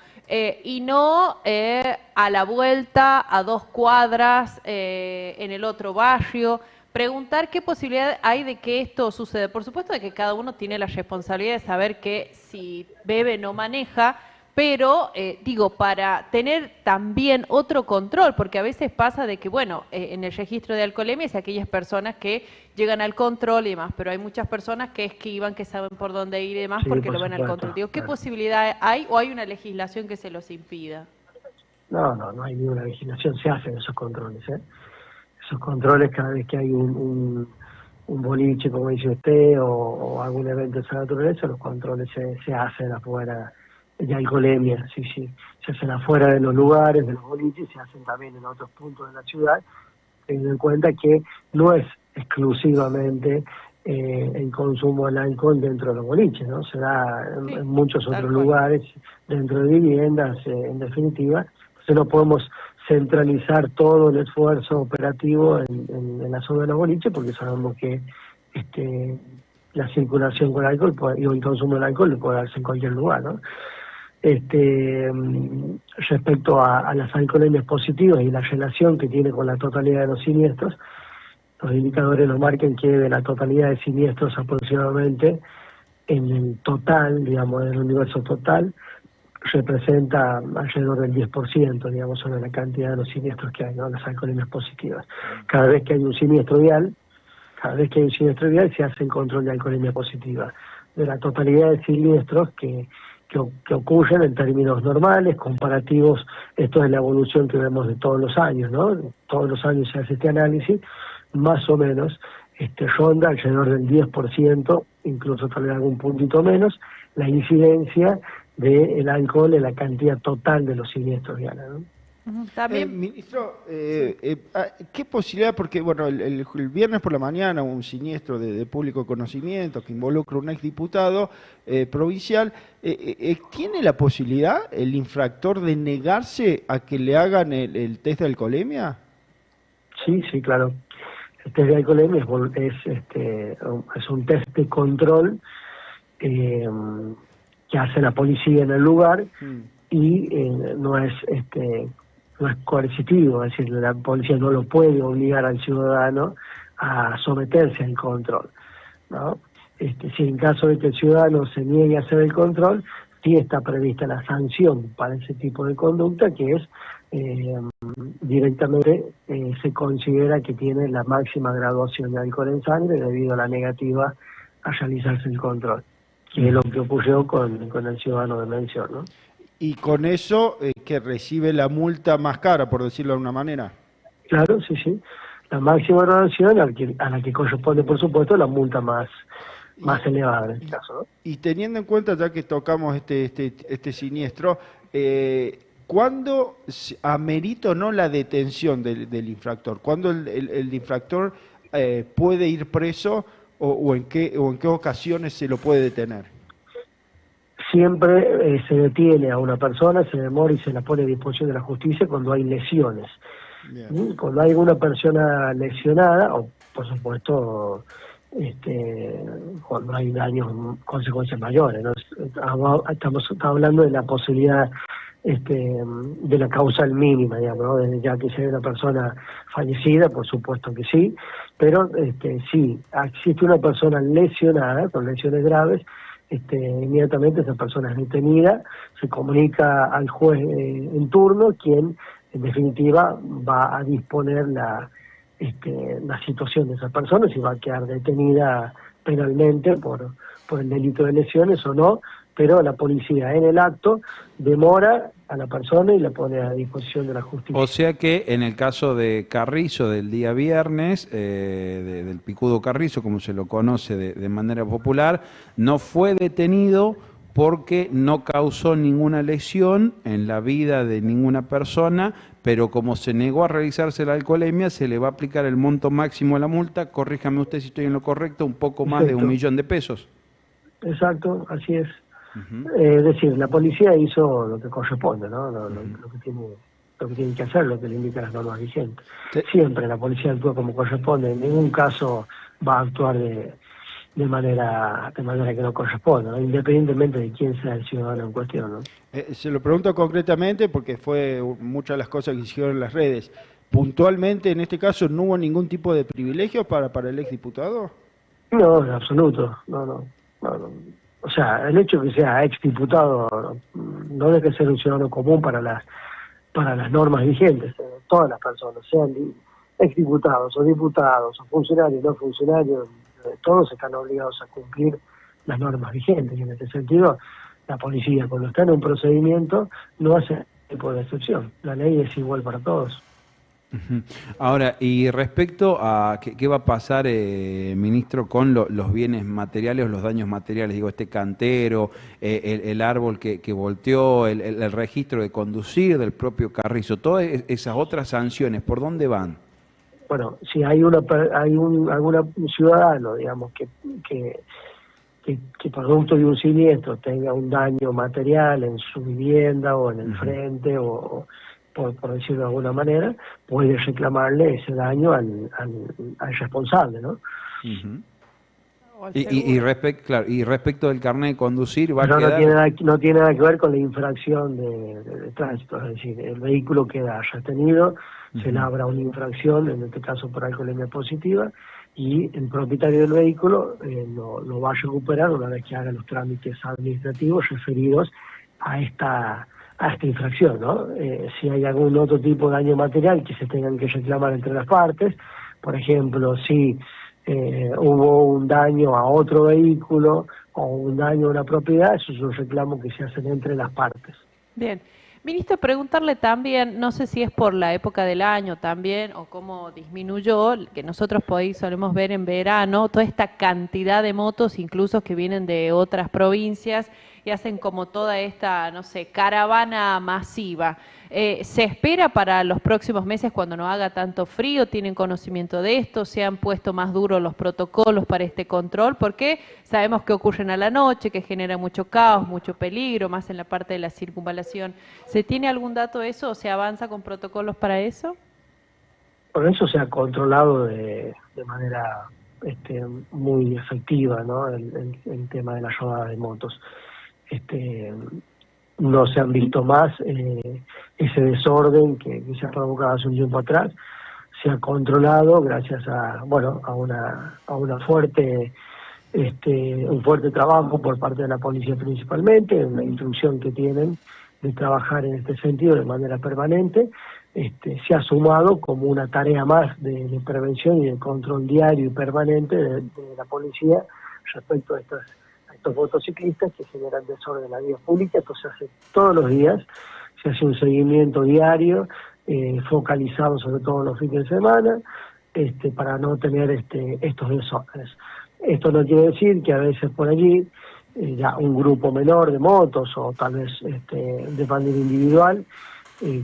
y no a la vuelta, a 2 cuadras, en el otro barrio. Preguntar qué posibilidad hay de que esto suceda. Por supuesto de que cada uno tiene la responsabilidad de saber que si bebe no maneja, pero digo, para tener también otro control, porque a veces pasa de que, bueno, en el registro de alcoholemia es aquellas personas que llegan al control y demás, pero hay muchas personas que esquivan, que saben por dónde ir y demás, Sí, porque por lo ven al supuesto, control. Digo, ¿qué claro. posibilidad hay o hay una legislación que se los impida? No hay ninguna legislación, se hacen esos controles, Esos controles cada vez que hay un boliche, como dice usted, o algún evento de esa naturaleza, los controles se hacen afuera de alcoholemia, sí, se hacen afuera de los lugares, de los boliches, se hacen también en otros puntos de la ciudad, teniendo en cuenta que no es exclusivamente el consumo del alcohol dentro de los boliches, ¿no? Se da en muchos otros lugares, dentro de viviendas, en definitiva. Entonces no podemos centralizar todo el esfuerzo operativo en la zona de los boliches, porque sabemos que la circulación con alcohol y el consumo del alcohol puede darse en cualquier lugar, ¿no? Respecto a las alcoholemias positivas y la relación que tiene con la totalidad de los siniestros, los indicadores nos marcan que de la totalidad de siniestros aproximadamente en el total, digamos, en el universo total, representa alrededor del 10%, digamos, sobre la cantidad de los siniestros que hay, ¿no? Las alcoholemias positivas. Cada vez que hay un siniestro vial, se hace el control de alcoholemia positiva. De la totalidad de siniestros que ocurren en términos normales, comparativos, esto es la evolución que vemos de todos los años, ¿no? Todos los años se hace este análisis, más o menos, ronda alrededor del 10%, incluso tal vez algún puntito menos, la incidencia del alcohol en la cantidad total de los siniestros viales, ¿no? También, Ministro, ¿qué posibilidad? Porque bueno, el viernes por la mañana hubo un siniestro de público conocimiento que involucra a un exdiputado provincial. ¿Tiene la posibilidad el infractor de negarse a que le hagan el test de alcoholemia? Sí, claro. El test de alcoholemia es un test de control que hace la policía en el lugar y no es coercitivo, es decir, la policía no lo puede obligar al ciudadano a someterse al control, ¿no? Si en caso de que el ciudadano se niegue a hacer el control, sí está prevista la sanción para ese tipo de conducta, que es directamente se considera que tiene la máxima graduación de alcohol en sangre debido a la negativa a realizarse el control, que es lo que ocurrió con el ciudadano de mención, ¿no? Y con eso que recibe la multa más cara, por decirlo de una manera. Claro, sí. La máxima graduación a la que corresponde, por supuesto, la multa más elevada en este caso, ¿no? Y teniendo en cuenta, ya que tocamos este siniestro, ¿cuándo amerita o no la detención del infractor? ¿Cuándo el infractor puede ir preso o en qué ocasiones se lo puede detener? Siempre se detiene a una persona, se demora y se la pone a disposición de la justicia cuando hay lesiones. Bien. Cuando hay una persona lesionada, o por supuesto cuando hay daños, consecuencias mayores, ¿no? Estamos hablando de la posibilidad de la causal mínima, digamos, ¿no? Ya que sea una persona fallecida, por supuesto que sí, pero si existe una persona lesionada, con lesiones graves, inmediatamente esa persona es detenida, se comunica al juez en turno, quien en definitiva va a disponer la situación de esa persona, si va a quedar detenida penalmente por el delito de lesiones o no, pero la policía en el acto demora a la persona y la pone a disposición de la justicia. O sea que en el caso de Carrizo del día viernes, del picudo Carrizo, como se lo conoce de manera popular, no fue detenido porque no causó ninguna lesión en la vida de ninguna persona, pero como se negó a realizarse la alcoholemia, se le va a aplicar el monto máximo de la multa, corríjame usted si estoy en lo correcto, un poco más de 1 millón de pesos. Exacto, así es. Es decir, la policía hizo lo que corresponde, ¿no? Lo que tiene que hacer, lo que le indican las normas vigentes. Sí. Siempre la policía actúa como corresponde, en ningún caso va a actuar de manera que no corresponde, ¿no? Independientemente de quién sea el ciudadano en cuestión, ¿no? Se lo pregunto concretamente porque fue muchas de las cosas que hicieron en las redes. Puntualmente, en este caso, ¿no hubo ningún tipo de privilegio para el exdiputado? No, en absoluto, no. O sea, el hecho de que sea exdiputado no debe ser un ciudadano común para las normas vigentes. Todas las personas, sean exdiputados o diputados o funcionarios, no funcionarios, todos están obligados a cumplir las normas vigentes. Y en este sentido, la policía, cuando está en un procedimiento, no hace tipo de excepción. La ley es igual para todos. Ahora, y respecto a qué va a pasar, ministro, con los bienes materiales o los daños materiales, digo, este cantero, el árbol que volteó, el registro de conducir del propio Carrizo, todas esas otras sanciones, ¿por dónde van? Bueno, si hay algún ciudadano, digamos, que producto de un siniestro tenga un daño material en su vivienda o en el frente o por decirlo de alguna manera, puede reclamarle ese daño al responsable, ¿no? Y respecto del carnet de conducir, va a quedar... no tiene nada que ver con la infracción de tránsito, es decir, el vehículo queda retenido, se labra una infracción, en este caso por alcoholemia positiva, y el propietario del vehículo lo va a recuperar una vez que haga los trámites administrativos referidos a esta infracción, ¿no? Si hay algún otro tipo de daño material que se tengan que reclamar entre las partes, por ejemplo, si hubo un daño a otro vehículo o un daño a una propiedad, eso es un reclamo que se hacen entre las partes. Bien. Ministro, preguntarle también, no sé si es por la época del año también o cómo disminuyó, que nosotros por ahí solemos ver en verano, toda esta cantidad de motos, incluso que vienen de otras provincias y hacen como toda esta, no sé, caravana masiva. ¿Se espera para los próximos meses cuando no haga tanto frío? ¿Tienen conocimiento de esto? ¿Se han puesto más duros los protocolos para este control? Porque sabemos que ocurren a la noche, que genera mucho caos, mucho peligro, más en la parte de la circunvalación. ¿Se tiene algún dato de eso o se avanza con protocolos para eso? Por eso se ha controlado de manera muy efectiva, ¿no? El tema de las rodadas de motos. No se han visto más ese desorden que se ha provocado hace un tiempo atrás. Se ha controlado gracias a una fuerte un fuerte trabajo por parte de la policía principalmente, una instrucción que tienen de trabajar en este sentido de manera permanente. Se ha sumado como una tarea más de prevención y de control diario y permanente de la policía respecto a estos motociclistas que generan desorden en la vía pública. Entonces todos los días se hace un seguimiento diario, focalizado sobre todo los fines de semana, para no tener estos desórdenes. Esto no quiere decir que a veces por allí ya un grupo menor de motos o tal vez de manera individual,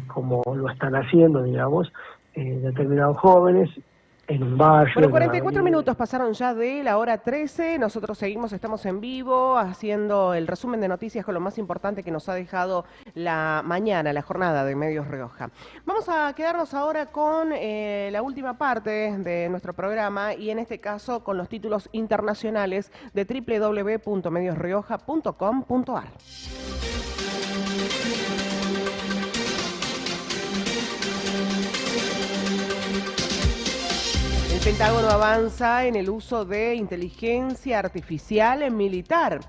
como lo están haciendo, digamos, determinados jóvenes en un barrio. Bueno, 44 minutos pasaron ya de la hora 13. Nosotros seguimos, estamos en vivo haciendo el resumen de noticias con lo más importante que nos ha dejado la mañana, la jornada de Medios Rioja. Vamos a quedarnos ahora con la última parte de nuestro programa y en este caso con los títulos internacionales de www.mediosrioja.com.ar. El Pentágono avanza en el uso de inteligencia artificial militar.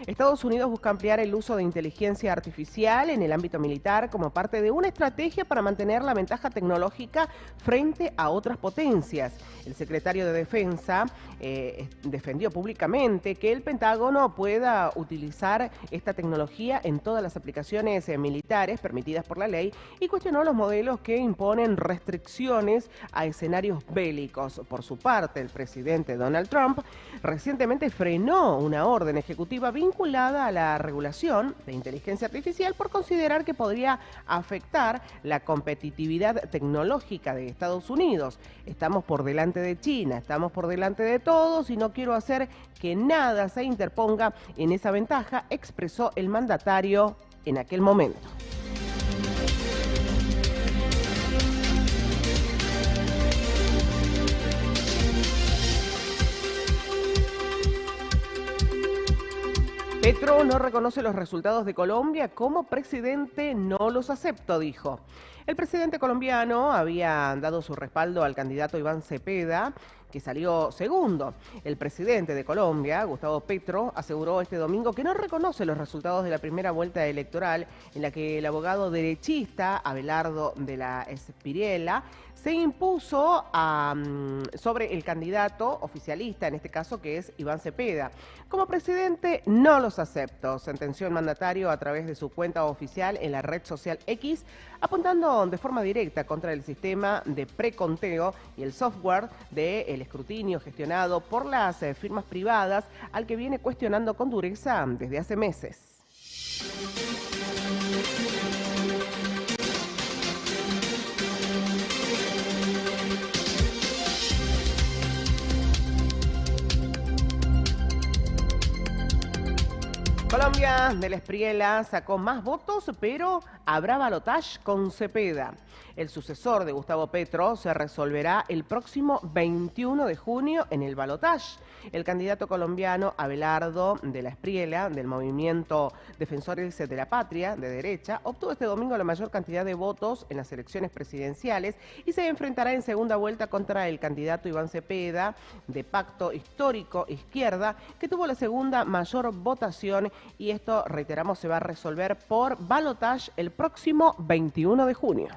Estados Unidos busca ampliar el uso de inteligencia artificial en el ámbito militar como parte de una estrategia para mantener la ventaja tecnológica frente a otras potencias. El secretario de Defensa defendió públicamente que el Pentágono pueda utilizar esta tecnología en todas las aplicaciones militares permitidas por la ley y cuestionó los modelos que imponen restricciones a escenarios bélicos. Por su parte, el presidente Donald Trump recientemente frenó una orden ejecutiva vinculada a la regulación de inteligencia artificial por considerar que podría afectar la competitividad tecnológica de Estados Unidos. Estamos por delante de China, estamos por delante de todos y no quiero hacer que nada se interponga en esa ventaja, expresó el mandatario en aquel momento. Petro no reconoce los resultados de Colombia, como presidente no los acepto, dijo. El presidente colombiano había dado su respaldo al candidato Iván Cepeda, que salió segundo. El presidente de Colombia, Gustavo Petro, aseguró este domingo que no reconoce los resultados de la primera vuelta electoral en la que el abogado derechista Abelardo de la Espriella se impuso sobre el candidato oficialista, en este caso que es Iván Cepeda. Como presidente no los acepto, sentenció el mandatario a través de su cuenta oficial en la red social X, apuntando de forma directa contra el sistema de preconteo y el software del escrutinio gestionado por las firmas privadas, al que viene cuestionando con dureza desde hace meses. Colombia de la Espriella sacó más votos, pero habrá balotaje con Cepeda. El sucesor de Gustavo Petro se resolverá el próximo 21 de junio en el balotaje. El candidato colombiano Abelardo de la Espriella, del movimiento Defensores de la Patria, de derecha, obtuvo este domingo la mayor cantidad de votos en las elecciones presidenciales y se enfrentará en segunda vuelta contra el candidato Iván Cepeda, de Pacto Histórico Izquierda, que tuvo la segunda mayor votación, y esto, reiteramos, se va a resolver por balotaje el próximo 21 de junio.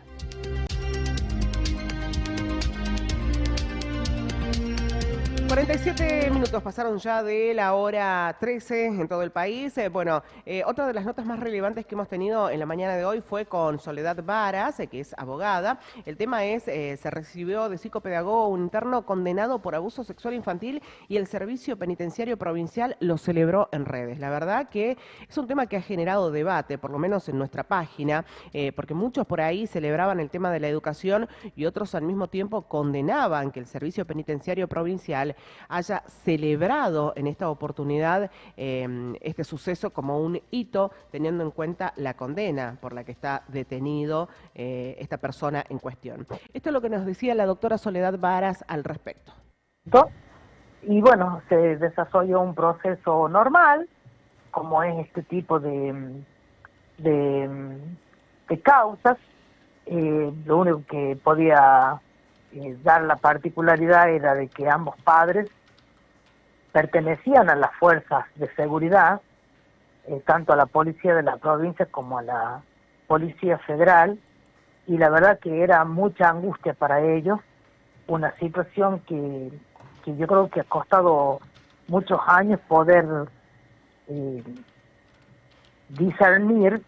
47 minutos pasaron ya de la hora 13 en todo el país. Otra de las notas más relevantes que hemos tenido en la mañana de hoy fue con Soledad Varas, que es abogada. El tema es, se recibió de psicopedagogo un interno condenado por abuso sexual infantil y el Servicio Penitenciario Provincial lo celebró en redes. La verdad que es un tema que ha generado debate, por lo menos en nuestra página, porque muchos por ahí celebraban el tema de la educación y otros al mismo tiempo condenaban que el Servicio Penitenciario Provincial haya celebrado en esta oportunidad este suceso como un hito, teniendo en cuenta la condena por la que está detenido esta persona en cuestión. Esto es lo que nos decía la doctora Soledad Varas al respecto. Y bueno, se desarrolló un proceso normal, como es este tipo de causas. Lo único que podía dar la particularidad era de que ambos padres pertenecían a las fuerzas de seguridad, tanto a la policía de la provincia como a la policía federal, y la verdad que era mucha angustia para ellos, una situación que yo creo que ha costado muchos años poder discernir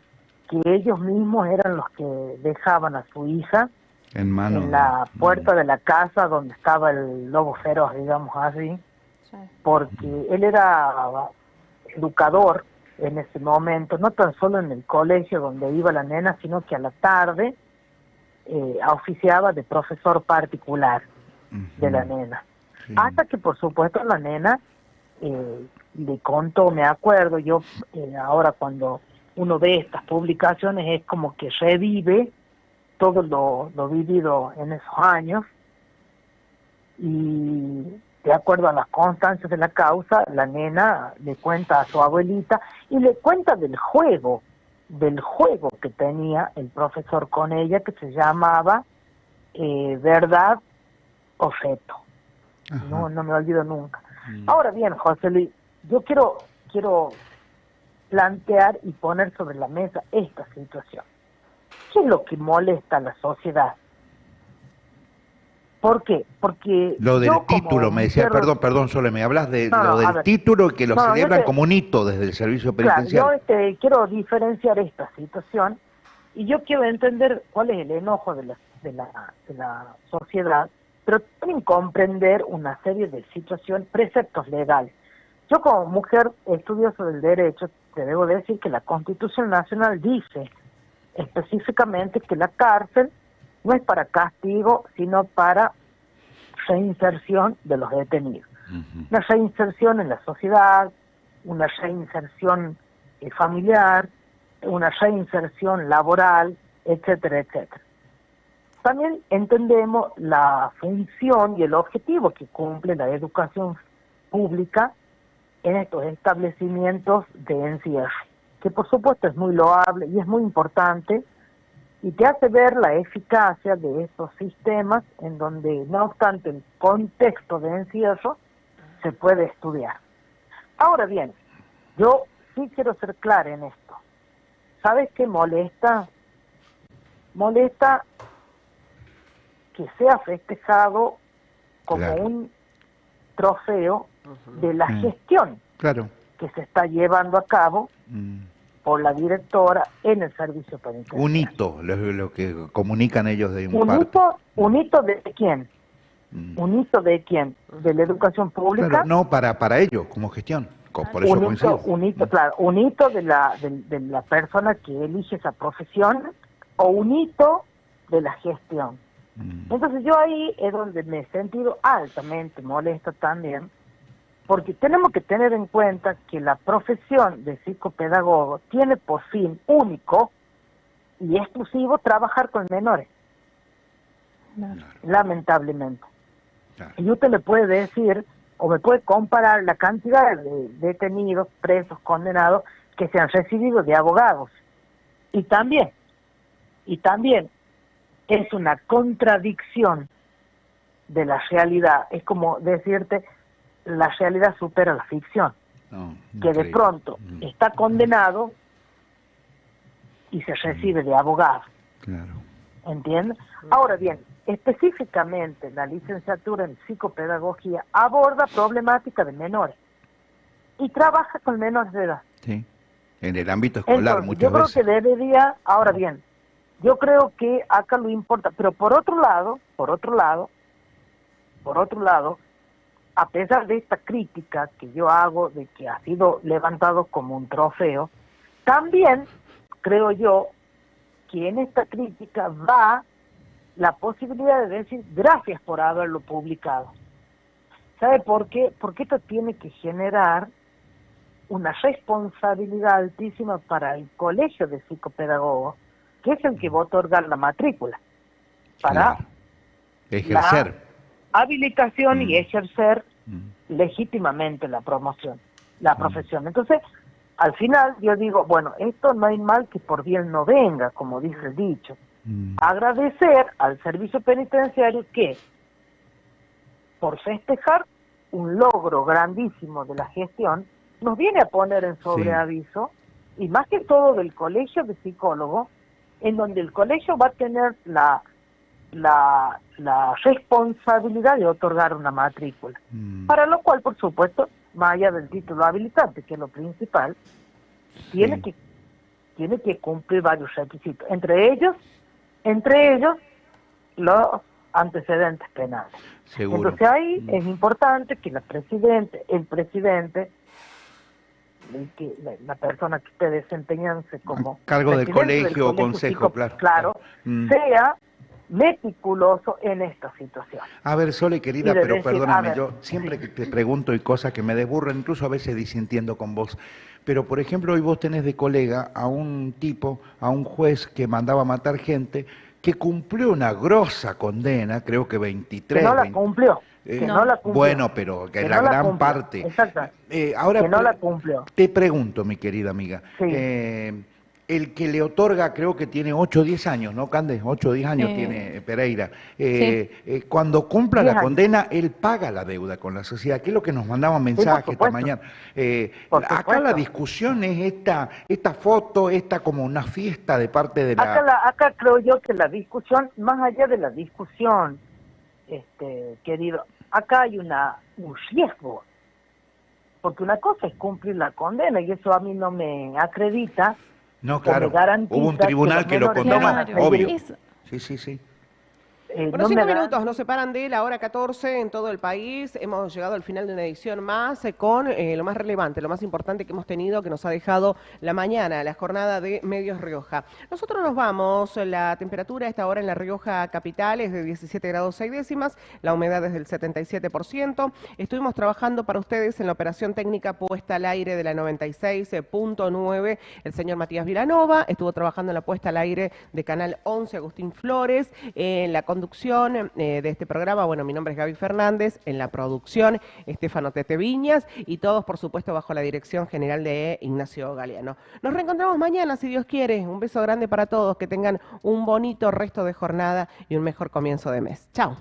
que ellos mismos eran los que dejaban a su hija en la puerta de la casa donde estaba el lobo feroz, digamos así, porque él era educador en ese momento, no tan solo en el colegio donde iba la nena, sino que a la tarde oficiaba de profesor particular de la nena. Sí. Hasta que, por supuesto, la nena le contó, me acuerdo, yo ahora cuando uno ve estas publicaciones es como que revive todo lo vivido en esos años, y de acuerdo a las constancias de la causa, la nena le cuenta a su abuelita y le cuenta del juego que tenía el profesor con ella, que se llamaba Verdad o Feto. No me olvido nunca. Ahora bien, José Luis, yo quiero plantear y poner sobre la mesa esta situación. ¿Qué es lo que molesta a la sociedad? ¿Por qué? Porque lo del título, me decía, perdón, Sole, me hablas de lo del título, que lo celebran como un hito desde el servicio penitenciario. Claro, yo quiero diferenciar esta situación y yo quiero entender cuál es el enojo de la sociedad, pero también comprender una serie de situaciones, preceptos legales. Yo como mujer estudiosa del derecho, te debo decir que la Constitución Nacional dice específicamente que la cárcel no es para castigo, sino para reinserción de los detenidos. Una reinserción en la sociedad, una reinserción familiar, una reinserción laboral, etcétera, etcétera. También entendemos la función y el objetivo que cumple la educación pública en estos establecimientos de encierro, que por supuesto es muy loable y es muy importante, y te hace ver la eficacia de estos sistemas en donde, no obstante el contexto de encierro, se puede estudiar. Ahora bien, yo sí quiero ser clara en esto. ¿Sabes qué molesta? Molesta que sea festejado como un trofeo de la gestión que se está llevando a cabo por la directora en el servicio penitenciario. Un hito, lo que comunican ellos de ¿Un hito de quién? ¿Un hito de quién? ¿De la educación pública? Claro, no, para ellos, como gestión. Por eso un hito de la persona que elige esa profesión, o un hito de la gestión. Entonces yo ahí es donde me he sentido altamente molesto también, porque tenemos que tener en cuenta que la profesión de psicopedagogo tiene por fin único y exclusivo trabajar con menores, lamentablemente. Y usted le puede decir, o me puede comparar la cantidad de detenidos, presos, condenados, que se han recibido de abogados. Y también es una contradicción de la realidad. Es como decirte, la realidad supera la ficción. Que de pronto está condenado y se recibe de abogado. ¿Entiendes? Ahora bien, específicamente la licenciatura en psicopedagogía aborda problemática de menores y trabaja con menores de edad. Sí, en el ámbito escolar. Entonces, muchas veces. Creo que debería, ahora bien, yo creo que acá lo importa, pero por otro lado, a pesar de esta crítica que yo hago de que ha sido levantado como un trofeo, también creo yo que en esta crítica va la posibilidad de decir gracias por haberlo publicado. ¿Sabe por qué? Porque esto tiene que generar una responsabilidad altísima para el colegio de psicopedagogos, que es el que va a otorgar la matrícula, para Claro. Ejercer. la habilitación y ejercer legítimamente la profesión. Entonces, al final yo digo, bueno, esto no hay mal que por bien no venga, como dice el dicho. Agradecer al servicio penitenciario que, por festejar un logro grandísimo de la gestión, nos viene a poner en sobreaviso, y más que todo del colegio de psicólogos, en donde el colegio va a tener la responsabilidad de otorgar una matrícula, para lo cual, por supuesto, más allá del título habilitante, que es lo principal, tiene que cumplir varios requisitos, entre ellos los antecedentes penales. Seguro. Entonces ahí es importante que el presidente, la persona que esté desempeñándose como cargo del colegio o consejo, claro, sea meticuloso en esta situación. A ver, Sole, querida, pero decir, perdóname, yo siempre que te pregunto y cosas que me desburran, incluso a veces disintiendo con vos, pero por ejemplo hoy vos tenés de colega a un tipo, a un juez que mandaba a matar gente, que cumplió una grosa condena, creo que 23. Que no la cumplió. No la cumplió. Bueno, pero que la gran parte. Exacto. Ahora que no la cumplió. Te pregunto, mi querida amiga, el que le otorga, creo que tiene 8 o 10 años, ¿no, Cande? 8 o 10 años tiene Pereira. Cuando cumpla la condena, él paga la deuda con la sociedad, que es lo que nos mandaba mensaje esta mañana. Acá la discusión es esta foto, como una fiesta de parte de la... Acá creo yo que la discusión, más allá de la discusión, querido, acá hay un riesgo. Porque una cosa es cumplir la condena, y eso a mí no me acredita. No, claro, hubo un tribunal que lo condenó, obvio. Sí. Bueno, 5 minutos nos separan de la hora 14 en todo el país. Hemos llegado al final de una edición más con lo más relevante, lo más importante que hemos tenido, que nos ha dejado la mañana, la jornada de Medios Rioja. Nosotros nos vamos, la temperatura a esta hora en La Rioja capital es de 17 grados 6 décimas, la humedad es del 77%. Estuvimos trabajando para ustedes en la operación técnica puesta al aire de la 96.9, el señor Matías Vilanova, estuvo trabajando en la puesta al aire de Canal 11, Agustín Flores, en la conducción de este programa, bueno, mi nombre es Gaby Fernández, en la producción Estefano Tete Viñas y todos, por supuesto, bajo la dirección general de Ignacio Galeano. Nos reencontramos mañana, si Dios quiere. Un beso grande para todos, que tengan un bonito resto de jornada y un mejor comienzo de mes. Chao.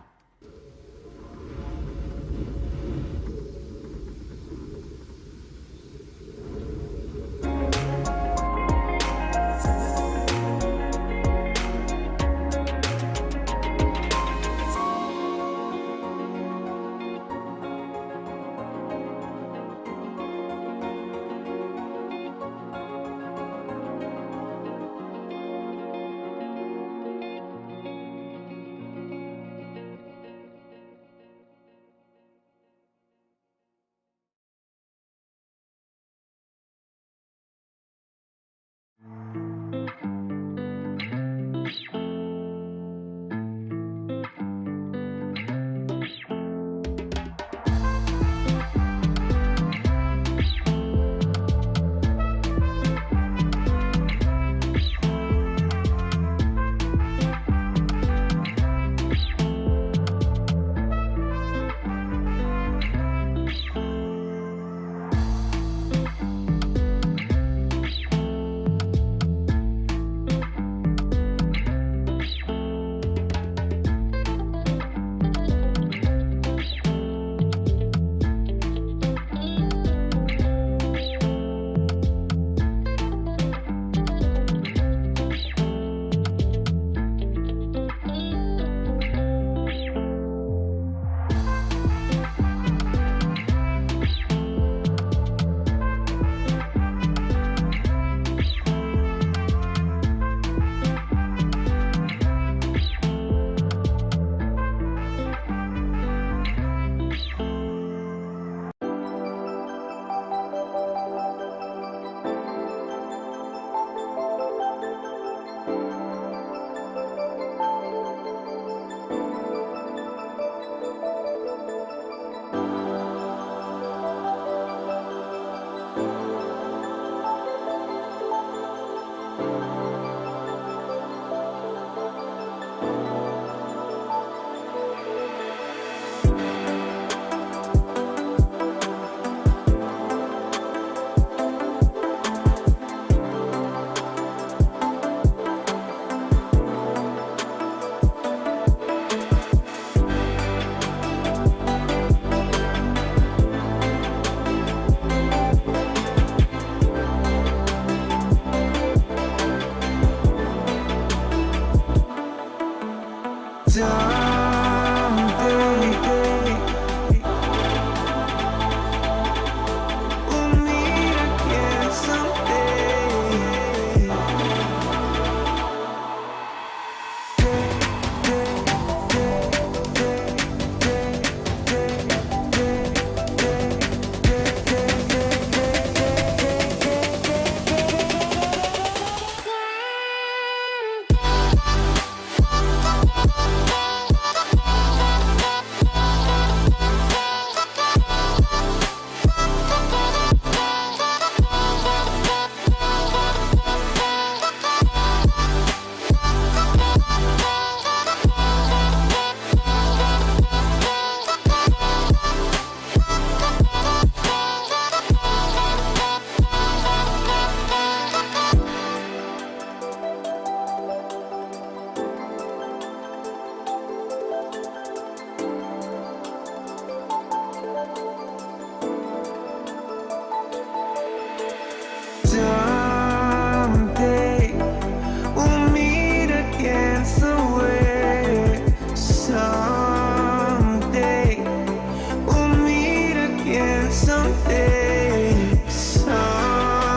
someday, someday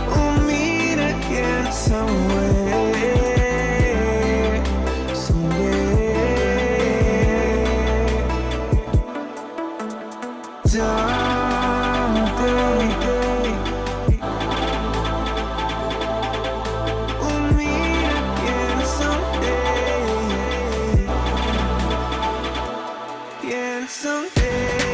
we'll meet again somewhere, somewhere. Someday we'll meet again someday, yeah, someday.